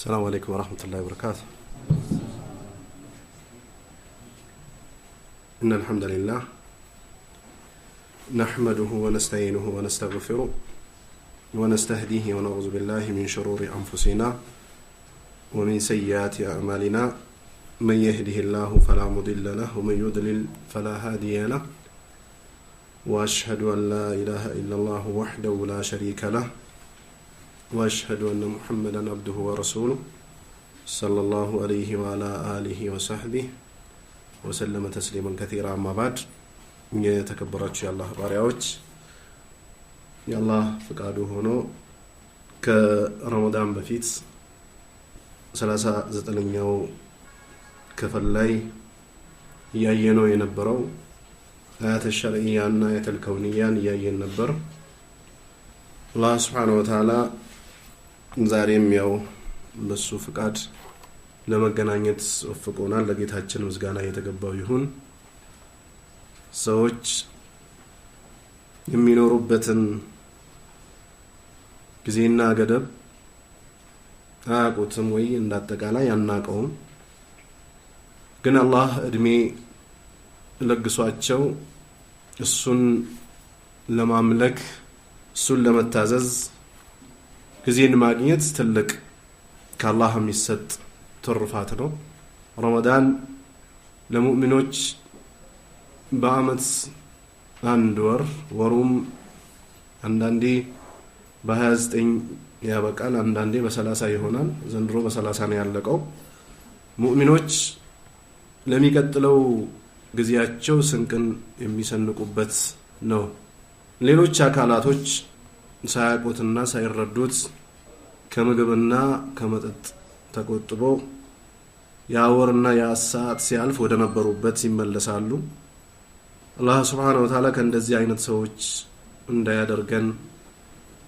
السلام عليكم ورحمة الله وبركاته. إن الحمد لله نحمده ونستعينه ونستغفره ونستهديه ونعوذ بالله من شرور أنفسنا ومن سيئات أعمالنا من يهده الله فلا مضل له ومن يضلل فلا هادي له وأشهد أن لا إله إلا الله وحده لا شريك له وأشهد أن محمدا عبده ورسوله صلى الله عليه وعلى آله وصحبه وسلم تسليما كثيرا. أما بعد የተከበራችሁ የአላህ ባሪያዎች የአላህ ፍቃዱ ሆኖ ከረመዳን በፊት 39ኛው ክፍል ላይ ያየነው የነበረው አያተ ሸርዒያና አያተ ከውንያን ያየን ነበር። አላህ Subhanahu Wa Ta'ala ዛሬም ያው በሱ ፍቃድ ለመገናኘት ወፍቆናል። ለጌታችን ምስጋና የተገባው ይሁን። ሰዎች የሚኖሩበትን ጊዜና ገደብ አያውቁትም ወይ እንዳጠቃላይ አናውቀውም። ግን አላህ እድሜ ለግሷቸው እሱን ለማምለክ እሱን ለመታዘዝ ጊዜን ማግኘት ትልቅ ከአላህ የሚሰጥ ትሩፋት ነው። ረመዳን ለሙእሚኖች በአመት አንድ ወሩም አንዳንዴ በ29 ያበቃል፣ አንዳንዴ በ30 ይሆናል። ዘንድሮ በ30 ነው ያለቀው። ሙእሚኖች ለሚቀጥለው ጊዜያቸው ስንቅን የሚሰንቁበት ነው። ሌሎች አካላቶች ሳያውቁትና ሳይረዱት ከምግብና ከመጠጥ ተቆጥበው ያወርና ያሳት ሲያልፍ ወደ ነበሩበት ይመለሳሉ። አላህ Subhanahu Wa Ta'ala ከእንደዚህ አይነት ሰዎች እንዳያደርገን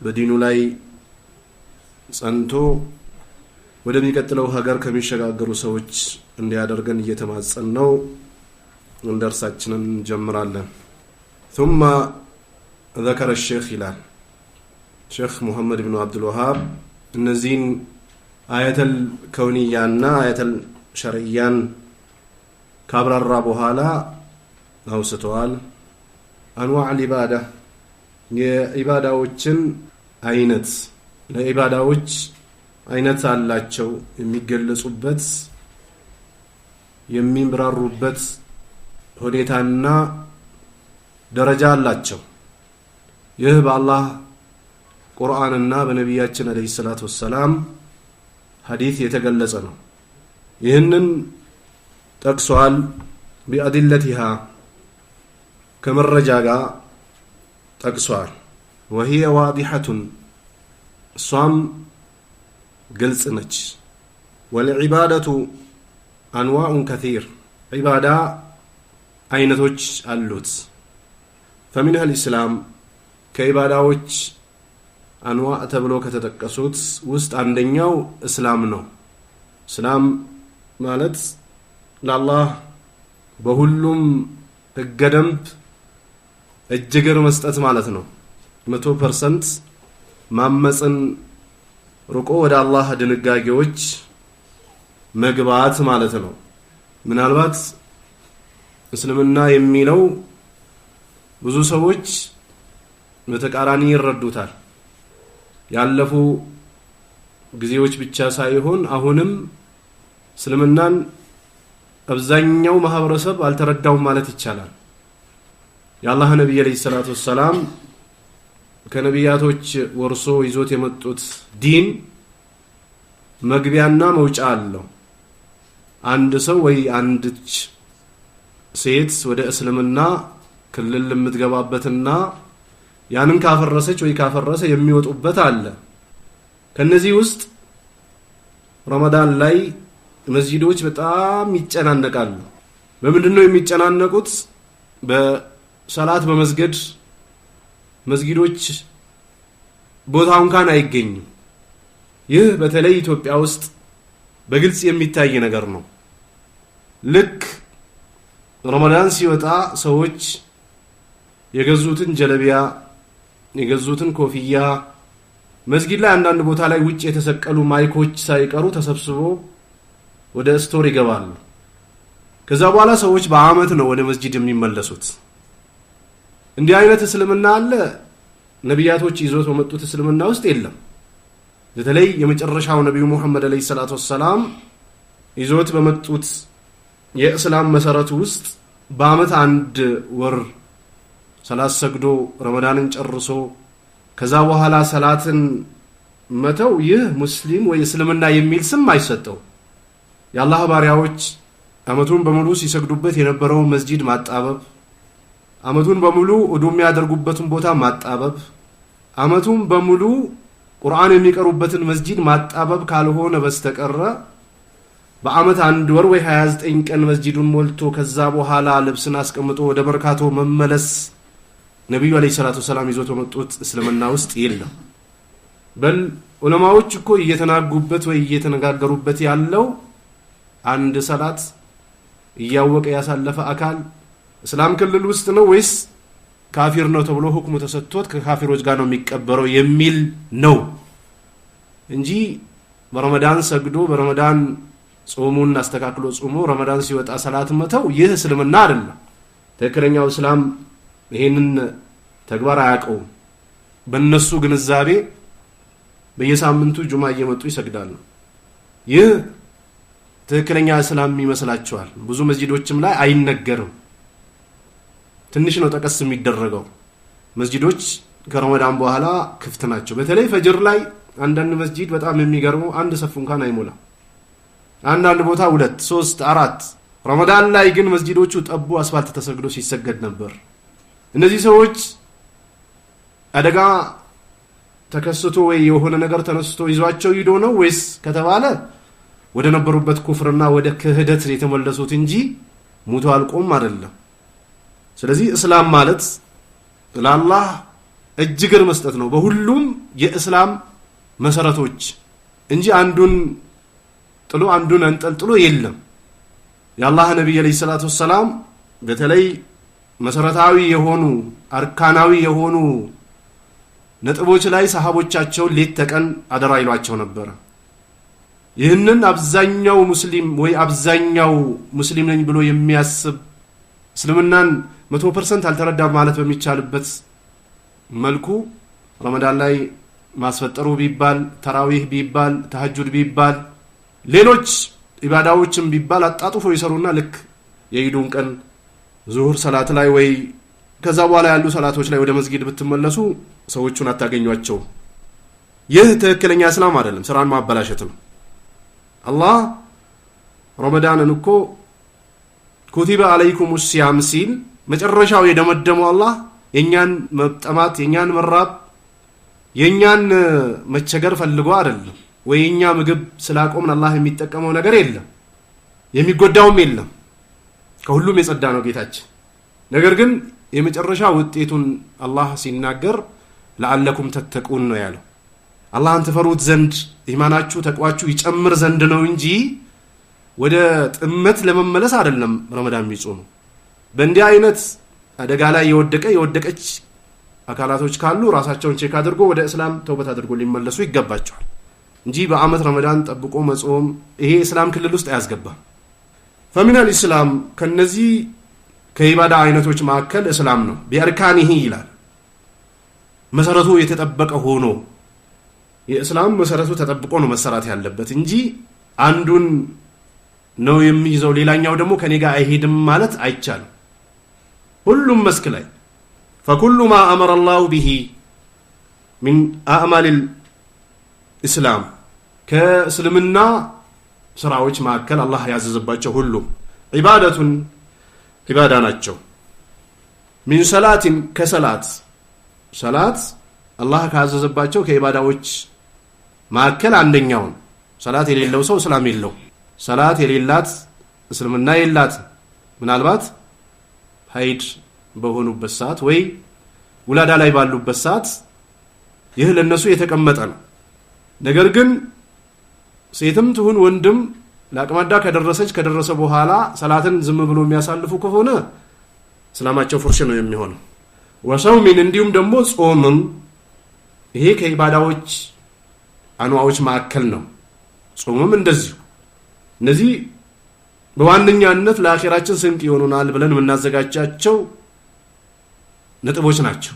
በዲኑ ላይ ጸንቶ ወደሚቀጥለው ሀገር ከሚሸጋገሩ ሰዎች እንዲያደርገን እየተማጸን ነው። እንደርሳችንን ጀምራለን። ثم ذكر الشيخ ይላል ሼክ ሙሐመድ ኢብኑ አብዱል ወሃብ እነዚህን አያተል ከውንያና አያተል ሸርዒያን ካብራራ በኋላ አውስተዋል። አንዋዕ ኢባዳ የኢባዳዎችን አይነት ለኢባዳዎች አይነት አላቸው የሚገለጹበት የሚምራሩበት ሁኔታና ደረጃ አላቸው። ይህ በአላህ ቁርአንና በነቢያችን አለይሂ ሰላቱ ወሰላም ሐዲስ የተገለጸ ነው። ይህንን ጠቅሷል ቢአዲለቲሃ ከመረጃ ጋር ጠቅሷል። وهي واضحة እሷም ግልጽ ነች። والعبادة أنواع كثير ዒባዳ አይነቶች አሉት። فمنها الإسلام ከዒባዳዎች አንዋዕ ተብሎ ከተጠቀሱት ውስጥ አንደኛው እስላም ነው። እስላም ማለት ለአላህ በሁሉም ሕገ ደንብ እጅግር መስጠት ማለት ነው። 100% ማመጽን ርቆ ወደ አላህ ድንጋጌዎች መግባት ማለት ነው። ምናልባት እስልምና የሚለው ብዙ ሰዎች በተቃራኒ ይረዱታል። ያለፉ ጊዜዎች ብቻ ሳይሆን አሁንም እስልምናን አብዛኛው ማህበረሰብ አልተረዳውም ማለት ይቻላል። የአላህ ነብይ አለይሂ ሰላቱ ወሰላም ከነቢያቶች ወርሶ ይዞት የመጡት ዲን መግቢያና መውጫ አለው። አንድ ሰው ወይ አንድች ሴት ወደ እስልምና ክልል የምትገባበትና ያንን ካፈረሰች ወይ ካፈረሰ የሚወጡበት አለ። ከነዚህ ውስጥ ረመዳን ላይ መስጂዶች በጣም ይጨናነቃሉ። በምንድነው የሚጨናነቁት? በሰላት በመስገድ መስጊዶች ቦታው እንኳን አይገኝም። ይህ በተለይ ኢትዮጵያ ውስጥ በግልጽ የሚታይ ነገር ነው። ልክ ረመዳን ሲወጣ ሰዎች የገዙትን ጀለቢያ የገዙትን ኮፍያ መስጊድ ላይ አንዳንድ ቦታ ላይ ውጭ የተሰቀሉ ማይኮች ሳይቀሩ ተሰብስቦ ወደ ስቶር ይገባሉ። ከዛ በኋላ ሰዎች በአመት ነው ወደ መስጊድ የሚመለሱት። እንዲህ አይነት እስልምና አለ ነቢያቶች ይዞት በመጡት እስልምና ውስጥ የለም። በተለይ የመጨረሻው ነብዩ መሐመድ አለይሂ ሰላቱ ወሰለም ይዞት በመጡት የእስላም መሰረት ውስጥ በአመት አንድ ወር ሰላት ሰግዶ ረመዳንን ጨርሶ ከዛ በኋላ ሰላትን መተው ይህ ሙስሊም ወይ እስልምና የሚል ስም አይሰጠው። የአላህ ባሪያዎች አመቱን በሙሉ ሲሰግዱበት የነበረው መስጂድ ማጣበብ፣ አመቱን በሙሉ ኡዱም ያደርጉበትን ቦታ ማጣበብ፣ አመቱን በሙሉ ቁርአን የሚቀሩበትን መስጂድ ማጣበብ ካልሆነ በስተቀረ በአመት አንድ ወር ወይ 29 ቀን መስጂዱን ሞልቶ ከዛ በኋላ ልብስን አስቀምጦ ወደ መርካቶ መመለስ ነብዩ አለይሂ ሰላቱ ሰላም ይዞት በመጡት እስልምና ውስጥ የለም። በል ዑለማዎች እኮ እየተናጉበት ወይ እየተነጋገሩበት ያለው አንድ ሰላት እያወቀ ያሳለፈ አካል እስላም ክልል ውስጥ ነው ወይስ ካፊር ነው ተብሎ ሁክሙ ተሰጥቶት ከካፊሮች ጋር ነው የሚቀበረው የሚል ነው እንጂ በረመዳን ሰግዶ በረመዳን ጾሙን አስተካክሎ ጾሙ ረመዳን ሲወጣ ሰላት መተው ይህ እስልምና አይደለም። ትክክለኛው እስላም ይሄንን ተግባር አያውቀውም። በእነሱ ግንዛቤ በየሳምንቱ ጁማ እየመጡ ይሰግዳሉ። ይህ ትክክለኛ እስላም ይመስላቸዋል። ብዙ መስጂዶችም ላይ አይነገርም። ትንሽ ነው ጠቀስ የሚደረገው። መስጂዶች ከረመዳን በኋላ ክፍት ናቸው። በተለይ ፈጅር ላይ አንዳንድ መስጂድ በጣም የሚገርመው አንድ ሰፍ እንኳን አይሞላም። አንዳንድ ቦታ 2 3 4 ረመዳን ላይ ግን መስጂዶቹ ጠቡ አስፋልት ተሰግዶ ሲሰገድ ነበር። እነዚህ ሰዎች አደጋ ተከስቶ ወይ የሆነ ነገር ተነስቶ ይዟቸው ይዶ ነው ወይስ ከተባለ ወደ ነበሩበት ኩፍርና ወደ ክህደት የተመለሱት እንጂ ሙቶ አልቆም አይደለም። ስለዚህ እስላም ማለት ለአላህ እጅግር መስጠት ነው በሁሉም የእስላም መሰረቶች እንጂ አንዱን ጥሎ አንዱን አንጠልጥሎ የለም። የአላህ ነብይ አለይሂ ሰላቱ ሰላም በተለይ መሰረታዊ የሆኑ አርካናዊ የሆኑ ነጥቦች ላይ ሰሃቦቻቸው ሌት ተቀን አደራ ይሏቸው ነበር። ይህንን አብዛኛው ሙስሊም ወይ አብዛኛው ሙስሊም ነኝ ብሎ የሚያስብ እስልምናን 100% አልተረዳም ማለት በሚቻልበት መልኩ ረመዳን ላይ ማስፈጠሩ ቢባል ተራዊህ ቢባል ተሐጁድ ቢባል ሌሎች ኢባዳዎችም ቢባል አጣጥፎ ይሰሩና ልክ የኢዱን ቀን ዙሁር ሰላት ላይ ወይ ከዛ በኋላ ያሉ ሰላቶች ላይ ወደ መስጊድ ብትመለሱ ሰዎቹን አታገኟቸው። ይህ ትክክለኛ እስላም አይደለም፣ ስራን ማበላሸት ነው። አላህ ረመዳንን እኮ ኩቲበ አለይኩም ሲያም ሲል መጨረሻው የደመደመው አላህ የኛን መጠማት የኛን መራብ የኛን መቸገር ፈልጎ አይደለም። ወይ የኛ ምግብ ስላቆምን አላህ የሚጠቀመው ነገር የለም፣ የሚጎዳውም የለም። ከሁሉም የጸዳ ነው ጌታችን። ነገር ግን የመጨረሻ ውጤቱን አላህ ሲናገር ለዓለኩም ተተቁን ነው ያለው። አላህን ትፈሩት ዘንድ ኢማናችሁ ተቋችሁ ይጨምር ዘንድ ነው እንጂ ወደ ጥመት ለመመለስ አይደለም። ረመዳን የሚጾሙ በእንዲህ አይነት አደጋ ላይ የወደቀች አካላቶች ካሉ ራሳቸውን ቼክ አድርጎ ወደ እስላም ተውበት አድርጎ ሊመለሱ ይገባቸዋል እንጂ በአመት ረመዳን ጠብቆ መጾም ይሄ እስላም ክልል ውስጥ አያስገባም። ፈሚናል ኢስላም ከነዚህ ከኢባዳ አይነቶች መካከል እስላም ነው። ቢአርካኒሂ ይላል መሰረቱ የተጠበቀ ሆኖ የእስላም መሰረቱ ተጠብቆ ነው መሰራት ያለበት እንጂ አንዱን ነው የሚይዘው ሌላኛው ደግሞ ከኔ ጋር አይሄድም ማለት አይቻልም። ሁሉም መስክ ላይ فكل ما أمر الله به من أعمال الإسلام كسلمنا سراوች ማከል አላህ ያዘዘባቸው ሁሉ ኢባዳ ናቸው። من صلاة كصلاة صلاة አላህ ካዘዘባቸው ከኢባዳዎች ማከል አንደኛው ሰላት የሌለው ሰው እስላም የለው። ሰላት የሌላት እስልምና የላት። ምናልባት ሀይድ በሆኑበት ሰዓት ወይ ውላዳ ላይ ባሉበት ሰዓት ይህ ለነሱ የተቀመጠ ነው። ነገር ግን ሴትም ትሁን ወንድም ለአቅማዳ ከደረሰ በኋላ ሰላትን ዝም ብሎ የሚያሳልፉ ከሆነ እስላማቸው ፍርሽ ነው የሚሆነው። ወሰውሚን እንዲሁም ደግሞ ጾምም ይሄ ከኢባዳዎች አንዋዎች ማከል ነው ጾምም እንደዚህ እነዚህ በዋነኛነት ለአኺራችን ስንቅ ይሆኑናል ብለን የምናዘጋጃቸው ነጥቦች ናቸው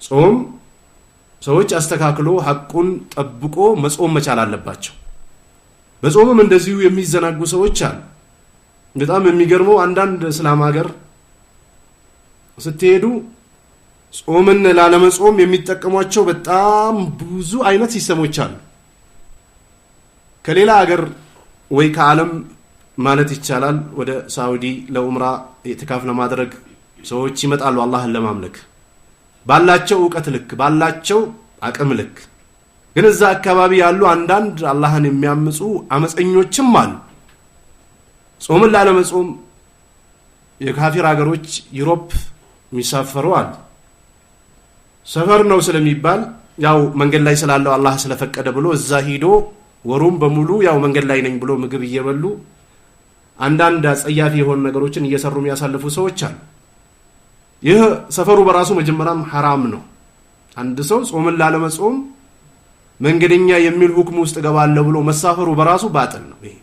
ጾም ሰዎች አስተካክሎ ሐቁን ጠብቆ መጾም መቻል አለባቸው በጾምም እንደዚሁ የሚዘናጉ ሰዎች አሉ በጣም የሚገርመው አንዳንድ እስላም ሀገር ስትሄዱ ጾምን ላለመጾም የሚጠቀሟቸው በጣም ብዙ አይነት ሲስተሞች አሉ ከሌላ ሀገር ወይ ከዓለም ማለት ይቻላል ወደ ሳውዲ ለኡምራ ኢዕቲካፍ ለማድረግ ሰዎች ይመጣሉ አላህን ለማምለክ ባላቸው ዕውቀት ልክ ባላቸው አቅም ልክ ግን እዛ አካባቢ ያሉ አንዳንድ አላህን የሚያምፁ አመፀኞችም አሉ ጾምን ላለመጾም የካፊር ሀገሮች ዩሮፕ የሚሳፈሩ አሉ ሰፈር ነው ስለሚባል ያው መንገድ ላይ ስላለው አላህ ስለፈቀደ ብሎ እዛ ሂዶ ወሩም በሙሉ ያው መንገድ ላይ ነኝ ብሎ ምግብ እየበሉ አንዳንድ አጸያፊ የሆኑ ነገሮችን እየሰሩ የሚያሳልፉ ሰዎች አሉ ይህ ሰፈሩ በራሱ መጀመሪያም حرام ነው አንድ ሰው ጾምን ላለመጾም መንገደኛ የሚል ሁክም ውስጥ ገባለው ብሎ መሳፈሩ በራሱ ባጥል ነው ይሄ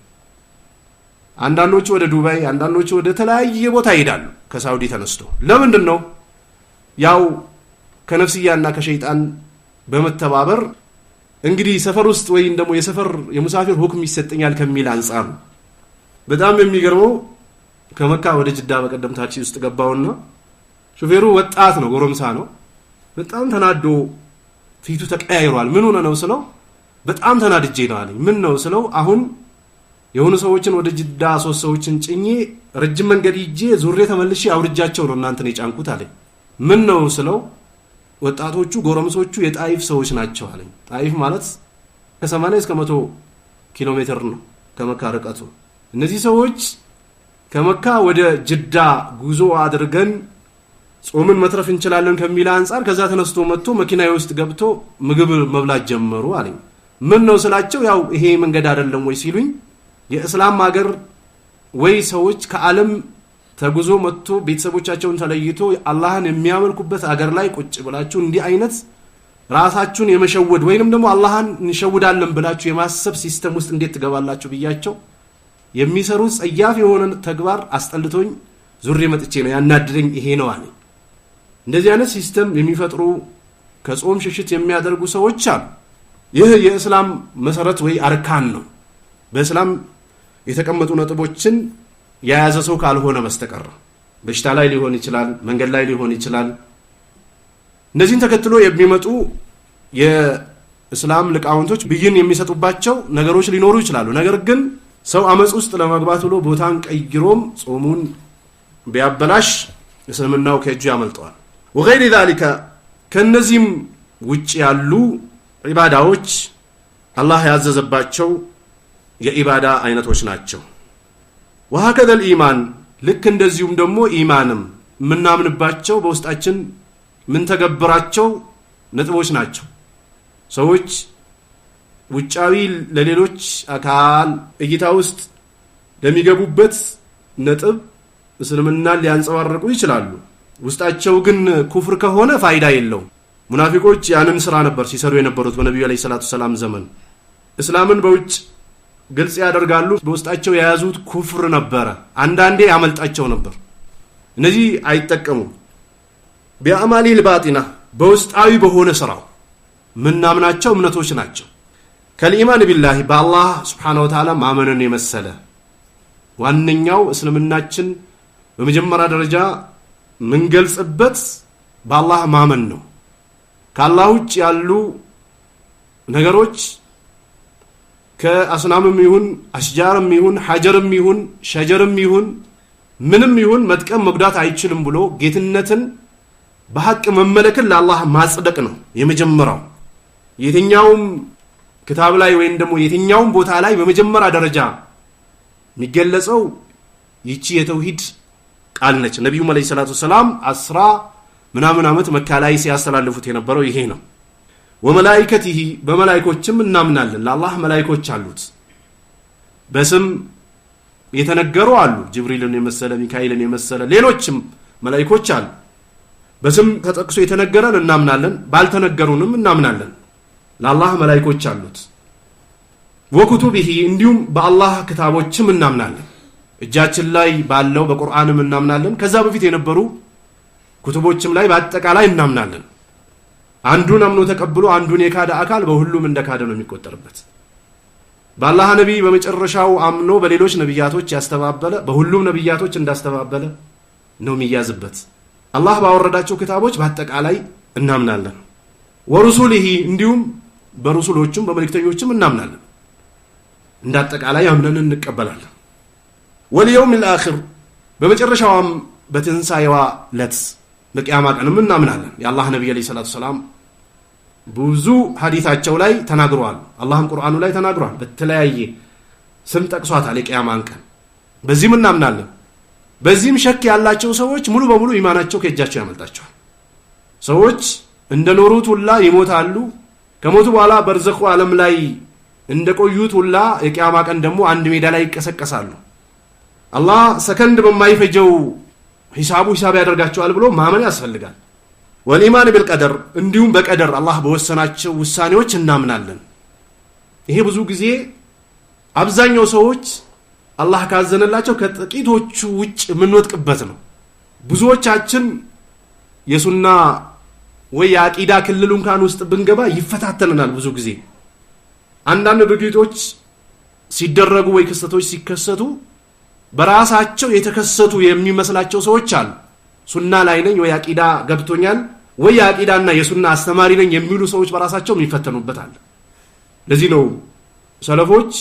አንዳንዶቹ ወደ ዱባይ አንዳንዶቹ ወደ ተለያየ ቦታ ይሄዳሉ ከሳውዲ ተነስቶ ለምንድን ነው ያው ከነፍስያና ከሸይጣን በመተባበር እንግዲህ ሰፈር ውስጥ ወይ እንደሞ የሰፈር የሙሳፊር ሁክም ይሰጠኛል ከሚል አንፃር በጣም የሚገርመው ከመካ ወደ ጅዳ በቀደም ታክሲ ውስጥ ገባውና ሹፌሩ ወጣት ነው ጎረምሳ ነው በጣም ተናዶ ፊቱ ተቀያይሯል ምን ሆነ ነው ስለው በጣም ተናድጄ ነው አለኝ ምን ነው ስለው አሁን የሆኑ ሰዎችን ወደ ጅዳ ሶስት ሰዎችን ጭኜ ረጅም መንገድ ይጄ ዙሬ ተመልሼ አውርጃቸው ነው እናንተን የጫንኩት አለኝ ምን ነው ስለው ወጣቶቹ ጎረምሶቹ የጣይፍ ሰዎች ናቸው አለኝ ጣይፍ ማለት ከ80 እስከ 100 ኪሎ ሜትር ነው ከመካ ርቀቱ እነዚህ ሰዎች ከመካ ወደ ጅዳ ጉዞ አድርገን ጾምን መትረፍ እንችላለን ከሚል አንፃር ከዛ ተነስቶ መጥቶ መኪናዬ ውስጥ ገብቶ ምግብ መብላት ጀመሩ አለኝ ምን ነው ስላቸው ያው ይሄ መንገድ አይደለም ወይ ሲሉኝ የእስላም ሀገር ወይ ሰዎች ከዓለም ተጉዞ መጥቶ ቤተሰቦቻቸውን ተለይቶ አላህን የሚያመልኩበት ሀገር ላይ ቁጭ ብላችሁ እንዲህ አይነት ራሳችሁን የመሸወድ ወይንም ደግሞ አላህን እንሸውዳለን ብላችሁ የማሰብ ሲስተም ውስጥ እንዴት ትገባላችሁ ብያቸው የሚሰሩት ጸያፍ የሆነ ተግባር አስጠልቶኝ ዙሬ መጥቼ ነው ያናድደኝ ይሄ ነው አለኝ እንደዚህ አይነት ሲስተም የሚፈጥሩ ከጾም ሽሽት የሚያደርጉ ሰዎች አሉ ይህ የእስላም መሰረት ወይ አርካን ነው በእስላም የተቀመጡ ነጥቦችን የያዘ ሰው ካልሆነ በስተቀር በሽታ ላይ ሊሆን ይችላል መንገድ ላይ ሊሆን ይችላል እነዚህን ተከትሎ የሚመጡ የእስላም ልቃውንቶች ብይን የሚሰጡባቸው ነገሮች ሊኖሩ ይችላሉ ነገር ግን ሰው አመጽ ውስጥ ለመግባት ብሎ ቦታን ቀይሮም ጾሙን ቢያበላሽ እስልምናው ከእጁ ያመልጠዋል وغير ذلك ከነዚህም ውጭ ያሉ ዒባዳዎች አላህ ያዘዘባቸው የዒባዳ አይነቶች ናቸው وهكذا الإيمان ልክ እንደዚሁም ደግሞ ኢማንም ምናምንባቸው በውስጣችን ምን ተገብራቸው ነጥቦች ናቸው ሰዎች ውጫዊ ለሌሎች አካል እይታ ውስጥ ለሚገቡበት ነጥብ እስልምና ሊያንጸባርቁ ይችላሉ ውስጣቸው ግን ኩፍር ከሆነ ፋይዳ የለውም ሙናፊቆች ያንን ስራ ነበር ሲሰሩ የነበሩት በነብዩ አለይሂ ሰላቱ ሰላም ዘመን እስላምን በውጭ ግልጽ ያደርጋሉ በውስጣቸው የያዙት ኩፍር ነበር አንዳንዴ ያመልጣቸው ነበር እነዚህ አይጠቀሙም ቢአማሊ الباطنه በውስጣዊ በሆነ ስራው ምናምናቸው እምነቶች ናቸው ከልኢማን ቢላህ በአላህ Subhanahu Wa Ta'ala ማመንን የመሰለ ዋንኛው እስልምናችን በመጀመሪያ ደረጃ ምን ገልጽበት በአላህ ማመን ነው ከአላህ ውጭ ያሉ ነገሮች ከአስናምም ይሁን አሽጃርም ይሁን ሐጀርም ይሁን ሸጀርም ይሁን ምንም ይሁን መጥቀም መጉዳት አይችልም ብሎ ጌትነትን በሐቅ መመለክን ለአላህ ማጽደቅ ነው የመጀመሪያው የትኛውም ክታብ ላይ ወይም ደግሞ የትኛውም ቦታ ላይ በመጀመሪያ ደረጃ የሚገለጸው ይቺ የተውሂድ ቃል ነች ነብዩ መለይ ሰላቱ ሰላም 10 ምናምን አመት መካ ላይ ሲያስተላልፉት የነበረው ይሄ ነው ወመላእክቲሂ በመላእክቶችም እናምናለን ለአላህ መላእክቶች አሉት በስም የተነገሩ አሉ ጅብሪልን የመሰለ ሚካኤልን የመሰለ ሌሎችም መላእክቶች አሉ በስም ተጠቅሶ የተነገረን እናምናለን ባልተነገሩንም እናምናለን ለአላህ መላእክቶች አሉት። ወኩቱቢሂ እንዲሁም በአላህ ክታቦችም እናምናለን። እጃችን ላይ ባለው በቁርአንም እናምናለን። ከዛ በፊት የነበሩ ኩቱቦችም ላይ በአጠቃላይ እናምናለን። አንዱን አምኖ ተቀብሎ አንዱን የካደ አካል በሁሉም እንደካደ ነው የሚቆጠርበት። በአላህ ነብይ በመጨረሻው አምኖ በሌሎች ነብያቶች ያስተባበለ በሁሉም ነብያቶች እንዳስተባበለ ነው የሚያዝበት። አላህ ባወረዳቸው ክታቦች በአጠቃላይ እናምናለን። ወሩሱሊሂ እንዲሁም በሩሱሎቹም በመልእክተኞችም እናምናለን። እንዳጠቃላይ አምነን እንቀበላለን። ወልየውሚል አኺር በመጨረሻውም በትንሳኤዋ ዕለት በቂያማ ቀንም እናምናለን። የአላህ ነብይ አለይሂ ሰላቱ ሰላም ብዙ ሐዲታቸው ላይ ተናግረዋል። አላህም ቁርአኑ ላይ ተናግሯል። በተለያየ ስም ጠቅሷታል የቂያማን ቀን። በዚህም እናምናለን። በዚህም ሸክ ያላቸው ሰዎች ሙሉ በሙሉ ኢማናቸው ከእጃቸው ያመልጣቸዋል። ሰዎች እንደኖሩት ሁላ ይሞታሉ። ከሞቱ በኋላ በርዘኹ ዓለም ላይ እንደቆዩት ሁላ የቂያማ ቀን ደግሞ አንድ ሜዳ ላይ ይቀሰቀሳሉ። አላህ ሰከንድ በማይፈጀው ሂሳብ ያደርጋቸዋል ብሎ ማመን ያስፈልጋል። ወልኢማን ቢልቀደር እንዲሁም በቀደር አላህ በወሰናቸው ውሳኔዎች እናምናለን። ይሄ ብዙ ጊዜ አብዛኛው ሰዎች አላህ ካዘነላቸው ከጥቂቶቹ ውጭ የምንወጥቅበት ነው። ብዙዎቻችን የሱና ወይ የአቂዳ ክልል እንኳን ውስጥ ብንገባ ይፈታተነናል። ብዙ ጊዜ አንዳንድ ድርጊቶች ሲደረጉ ወይ ክስተቶች ሲከሰቱ በራሳቸው የተከሰቱ የሚመስላቸው ሰዎች አሉ። ሱና ላይ ነኝ ወይ አቂዳ ገብቶኛል ወይ አቂዳና የሱና አስተማሪ ነኝ የሚሉ ሰዎች በራሳቸው የሚፈተኑበታል። ለዚህ ነው ሰለፎች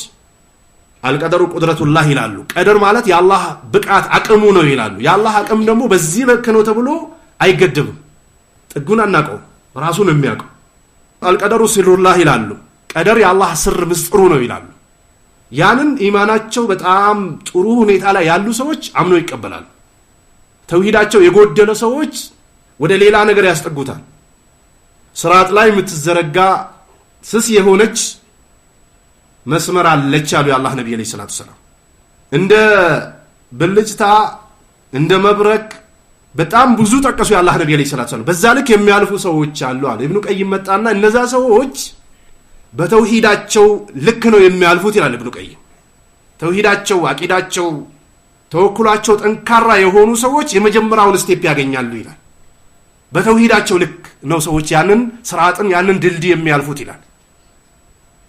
አልቀደሩ ቁድረቱላህ ይላሉ። ቀደር ማለት የአላህ ብቃት አቅሙ ነው ይላሉ። የአላህ አቅም ደግሞ በዚህ ልክ ነው ተብሎ አይገደብም። ጥጉን አናውቀው፣ ራሱን የሚያውቀው። አልቀደሩ ሲሩላህ ይላሉ። ቀደር የአላህ ስር ምስጥሩ ነው ይላሉ። ያንን ኢማናቸው በጣም ጥሩ ሁኔታ ላይ ያሉ ሰዎች አምኖ ይቀበላሉ። ተውሂዳቸው የጎደለ ሰዎች ወደ ሌላ ነገር ያስጠጉታል። ስርዓት ላይ የምትዘረጋ ስስ የሆነች መስመር አለች አሉ የአላህ ነብይ አለይሂ ሰላቱ ሰላም። እንደ ብልጭታ እንደ መብረቅ በጣም ብዙ ጠቀሱ የአላህ ነብይ አለይሂ ሰላቱ ሰላም። በዛ ልክ የሚያልፉ ሰዎች አሉ አለ ኢብኑ ቀይም መጣና እነዛ ሰዎች በተውሂዳቸው ልክ ነው የሚያልፉት ይላል ኢብኑ ቀይም። ተውሂዳቸው አቂዳቸው ተወኩላቸው ጠንካራ የሆኑ ሰዎች የመጀመሪያውን ስቴፕ ያገኛሉ ይላል። በተውሂዳቸው ልክ ነው ሰዎች ያንን ስርዓትን ያንን ድልድይ የሚያልፉት ይላል።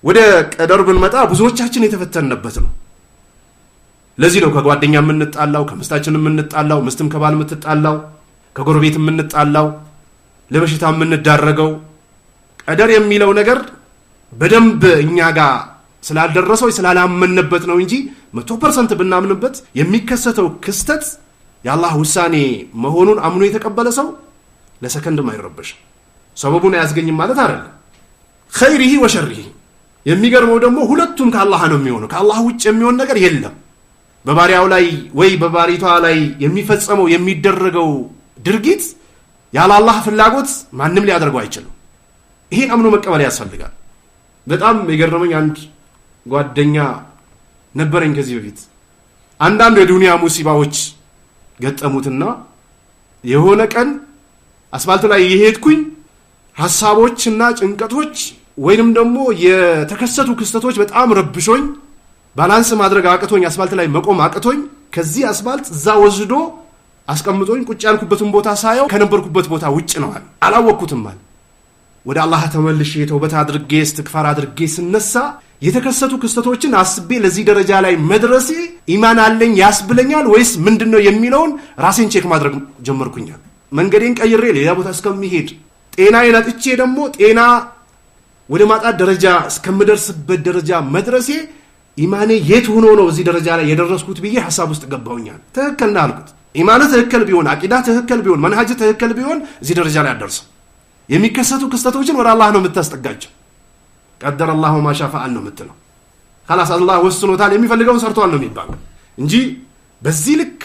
ወደ ቀደር ብንመጣ ብዙዎቻችን የተፈተነበት ነው። ለዚህ ነው ከጓደኛ የምንጣላው፣ ከምስታችን የምንጣላው፣ ምስትም ከባል የምትጣላው፣ ከጎረቤት የምንጣላው፣ ለበሽታ የምንዳረገው። ቀደር የሚለው ነገር በደንብ እኛ ጋር ስላልደረሰው ስላላመንበት ነው እንጂ 100% ብናምንበት የሚከሰተው ክስተት የአላህ ውሳኔ መሆኑን አምኖ የተቀበለ ሰው ለሰከንድም አይረበሽም። ሰበቡን አያስገኝም ማለት አይደለም። ኸይሪሂ ወሸሪሂ የሚገርመው ደግሞ ሁለቱም ከአላህ ነው የሚሆነው። ከአላህ ውጭ የሚሆን ነገር የለም። በባሪያው ላይ ወይ በባሪቷ ላይ የሚፈጸመው የሚደረገው ድርጊት ያለ አላህ ፍላጎት ማንም ሊያደርገው አይችልም። ይሄን አምኖ መቀበል ያስፈልጋል። በጣም የገረመኝ አንድ ጓደኛ ነበረኝ ከዚህ በፊት። አንዳንድ የዱንያ ሙሲባዎች ገጠሙትና የሆነ ቀን አስፋልት ላይ የሄድኩኝ ሐሳቦችና ጭንቀቶች ወይንም ደግሞ የተከሰቱ ክስተቶች በጣም ረብሾኝ ባላንስ ማድረግ አቅቶኝ አስፋልት ላይ መቆም አቅቶኝ ከዚህ አስፋልት እዛ ወስዶ አስቀምጦኝ ቁጭ ያልኩበትን ቦታ ሳየው ከነበርኩበት ቦታ ውጭ ነው አለ። አላወቅኩትም አለ። ወደ አላህ ተመልሼ ተውበት አድርጌ እስትግፋር አድርጌ ስነሳ የተከሰቱ ክስተቶችን አስቤ ለዚህ ደረጃ ላይ መድረሴ ኢማን አለኝ ያስብለኛል ወይስ ምንድነው የሚለውን ራሴን ቼክ ማድረግ ጀመርኩኛል። መንገዴን ቀይሬ ሌላ ቦታ እስከምሄድ ጤናዬን አጥቼ ደግሞ ጤና ወደ ማጣት ደረጃ እስከምደርስበት ደረጃ መድረሴ ኢማኔ የት ሆኖ ነው እዚህ ደረጃ ላይ የደረስኩት ብዬ ሐሳብ ውስጥ ገባሁኛል። ትክክል ነው አልኩት። ኢማን ትክክል ቢሆን አቂዳ ትክክል ቢሆን መንሃጅ ትክክል ቢሆን እዚህ ደረጃ ላይ አደርሰው። የሚከሰቱ ክስተቶችን ወደ አላህ ነው የምታስጠጋቸው። ቀደረ አላሁ ማ ሻ ፈዐል ነው የምትለው። خلاص አላህ ወስኖታል የሚፈልገውን ሰርቷል ነው የሚባለው እንጂ በዚህ ልክ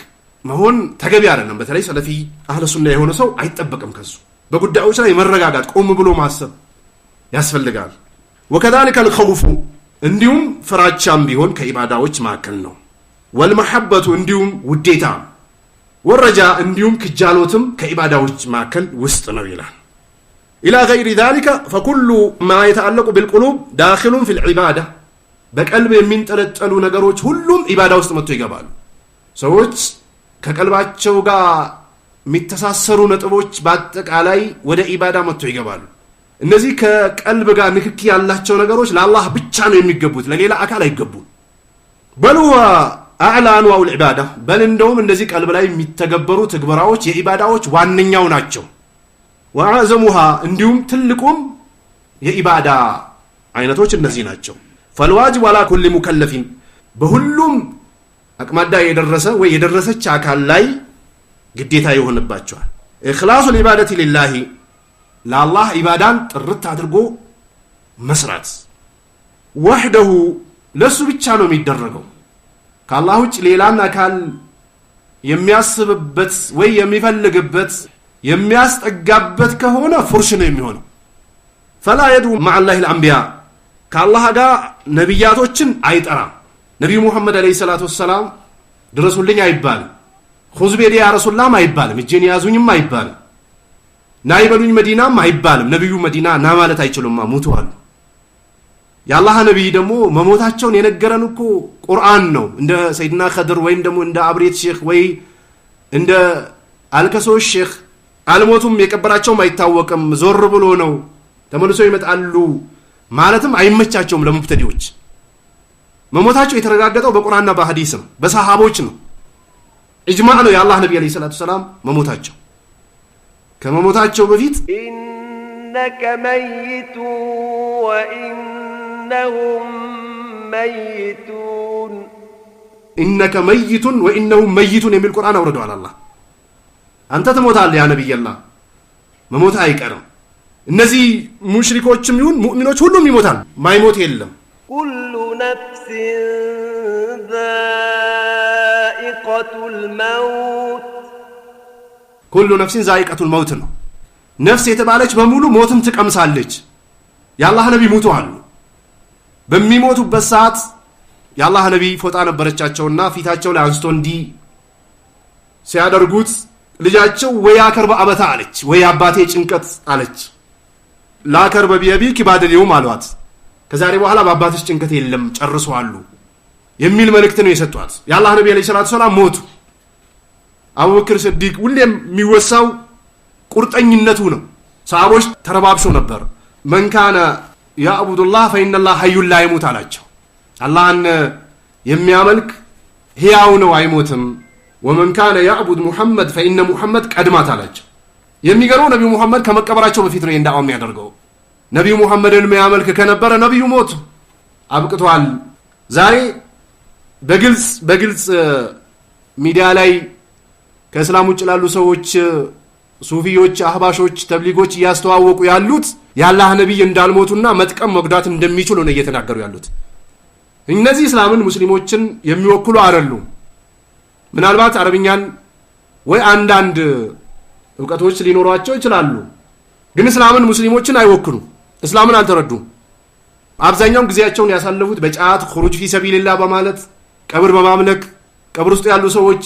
መሆን ተገቢ አይደለም። በተለይ ሰለፊ አህለ ሱና የሆነ ሰው አይጠበቅም ከሱ። በጉዳዮች ላይ መረጋጋት ቆም ብሎ ማሰብ ያስፈልጋል። وكذلك الخوف እንዲሁም ፍራቻም ቢሆን ከኢባዳዎች ማከል ነው። والمحبة እንዲሁም ውዴታ ወረጃ እንዲሁም ክጃሎትም ከኢባዳዎች ማከል ውስጥ ነው ይላል። إلى غير ذلك فكل ما يتعلق بالقلوب داخل في العبادة በቀልብ የሚንጠለጠሉ ነገሮች ሁሉም ኢባዳ ውስጥ መጥቶ ይገባሉ ሰዎች ከቀልባቸው ጋር የሚተሳሰሩ ነጥቦች በአጠቃላይ ወደ ኢባዳ መጥቶ ይገባሉ እነዚህ ከቀልብ ጋር ንክኪ ያላቸው ነገሮች ለአላህ ብቻ ነው የሚገቡት ለሌላ አካል አይገቡም በሉ አዕላ አንዋዕ العباده በል እንደውም እንደዚህ ቀልብ ላይ የሚተገበሩ ተግባራዎች የኢባዳዎች ዋነኛው ናቸው ወአዕዘሙሃ እንዲሁም ትልቁም የኢባዳ አይነቶች እነዚህ ናቸው فالواجب على كل مكلف በሁሉም አቅማዳ የደረሰ ወይ የደረሰች አካል ላይ ግዴታ ይሆንባቸዋል ኢኽላሱ العباده لله ለአላህ ኢባዳን ጥርት አድርጎ መስራት ወህደሁ ለሱ ብቻ ነው የሚደረገው ከአላህ ውጭ ሌላን አካል የሚያስብበት ወይ የሚፈልግበት የሚያስጠጋበት ከሆነ ፍርሽ ነው የሚሆነው فلا يدعو مع الله الانبياء ከአላህ ጋር ነብያቶችን አይጠራም ነብዩ መሐመድ አለይሂ ሰላቱ ወሰለም ድረሱልኝ አይባልም ኹዝ ቤዲ ያ ረሱላህ አይባልም እጄን ያዙኝም አይባልም ናይበሉኝ መዲናም አይባልም ነብዩ መዲና ና ማለት አይችሉም ሞተዋል ያላህ ነብይ ደግሞ መሞታቸውን የነገረን እኮ ቁርአን ነው እንደ ሰይድና ኸድር ወይም ደግሞ እንደ አብሬት ሼክ ወይ እንደ አልከሶ ሼክ አልሞቱም የቀበራቸውም አይታወቅም ዞር ብሎ ነው ተመልሶ ይመጣሉ ማለትም አይመቻቸውም ለሙብተዲዎች መሞታቸው የተረጋገጠው በቁርአንና በሐዲስ ነው በሰሃቦች ነው ኢጅማዕ ነው የአላህ ነብይ አለይሂ ሰላቱ ሰላም መሞታቸው ከመሞታቸው በፊት ኢነከ መይቱ ወኢነሁም መይቱን ኢነከ መይቱን ወኢነሁም መይቱን የሚል ቁርአን አውርደዋል አላህ አንተ ትሞታለህ ያ ነብይ አላህ መሞት አይቀርም እነዚህ ሙሽሪኮችም ይሁን ሙእሚኖች ሁሉም ይሞታል ማይሞት የለም ኩሉ ነፍስ ዛኢቀቱል መውት ኩሉ ነፍስ ዛኢቀቱል መውት ነው ነፍስ የተባለች በሙሉ ሞትን ትቀምሳለች ያላህ ነብይ ሞተዋል በሚሞቱበት ሰዓት ያላህ ነብይ ፎጣ ነበረቻቸውና ፊታቸው ላይ አንስቶ እንዲ ሲያደርጉት ልጃቸው ወይ አከርበ አበታ አለች ወይ አባቴ ጭንቀት አለች ላከርበ ቢያቢክ ባደሊው ማሏት ከዛሬ በኋላ በአባትሽ ጭንቀት የለም ጨርሰዋል የሚል መልእክት ነው የሰጧት ያላህ ነብይ አለይሂ ሰላቱ ሰላም ሞቱ አቡበክር ሲዲቅ ሁሌም የሚወሳው ቁርጠኝነቱ ነው ሰሃቦች ተረባብሰው ነበር من كان يعبد الله فإن الله حي لا يموت አላቸው አላህን የሚያመልክ ሕያው ነው አይሞትም ومن كان يعبد محمد فإن محمد قد مات አላቸው የሚገርመው ነብዩ መሐመድ ከመቀበራቸው በፊት ነው እንዳው የሚያደርገው ነብዩ መሐመድን የሚያመልክ ከነበረ ነብዩ ሞቱ አብቅቷል ዛሬ በግልጽ ሚዲያ ላይ ከእስላም ውጭ ላሉ ሰዎች ሱፊዮች አህባሾች ተብሊጎች ያስተዋወቁ ያሉት ያላህ ነብይ እንዳልሞቱና መጥቀም መጉዳት እንደሚችሉ ነው እየተናገሩ ያሉት እነዚህ እስላምን ሙስሊሞችን የሚወክሉ አይደሉም ምናልባት አረብኛን ወይ አንዳንድ ዕውቀቶች ሊኖራቸው ይችላሉ ግን እስላምን ሙስሊሞችን አይወክሉ እስላምን አልተረዱም አብዛኛው ጊዜያቸውን ያሳለፉት በጫት خروج في سبيل الله በማለት ቀብር በማምለክ ቀብር ውስጥ ያሉ ሰዎች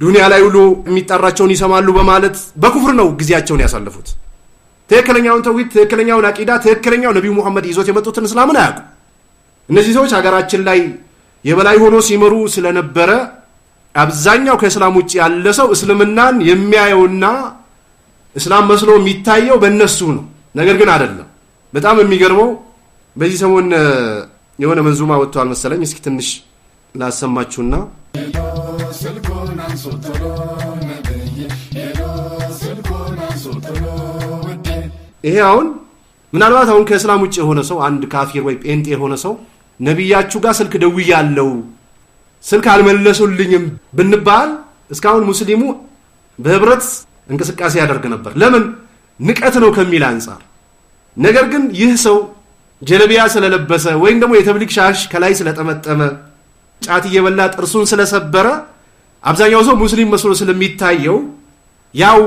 ዱንያ ላይ ሁሉ የሚጣራቸውን ይሰማሉ በማለት በኩፍር ነው ጊዜያቸውን ያሳለፉት ትክክለኛውን ተውሂድ ትክክለኛውን አቂዳ ትክክለኛው ነብዩ መሐመድ ይዞት የመጡትን እስላምን አያውቁ እነዚህ ሰዎች ሀገራችን ላይ የበላይ ሆኖ ሲመሩ ስለነበረ አብዛኛው ከእስላም ውጭ ያለ ሰው እስልምናን የሚያየውና እስላም መስሎ የሚታየው በእነሱ ነው ነገር ግን አይደለም በጣም የሚገርመው በዚህ ሰሞን የሆነ መንዙማ ወጥቷል መሰለኝ እስኪ ትንሽ ላሰማችሁና ይሄ አሁን ምናልባት አሁን ከእስላም ውጭ የሆነ ሰው አንድ ካፊር ወይ ጴንጤ የሆነ ሰው ነብያችሁ ጋር ስልክ ደውያለሁ ስልክ አልመለሱልኝም ብንባል እስካሁን ሙስሊሙ በህብረት እንቅስቃሴ ያደርግ ነበር ለምን ንቀት ነው ከሚል አንፃር ነገር ግን ይህ ሰው ጀለቢያ ስለለበሰ ወይም ደግሞ የተብሊግ ሻሽ ከላይ ስለጠመጠመ ጫት እየበላ ጥርሱን ስለሰበረ አብዛኛው ሰው ሙስሊም መስሎ ስለሚታየው ያው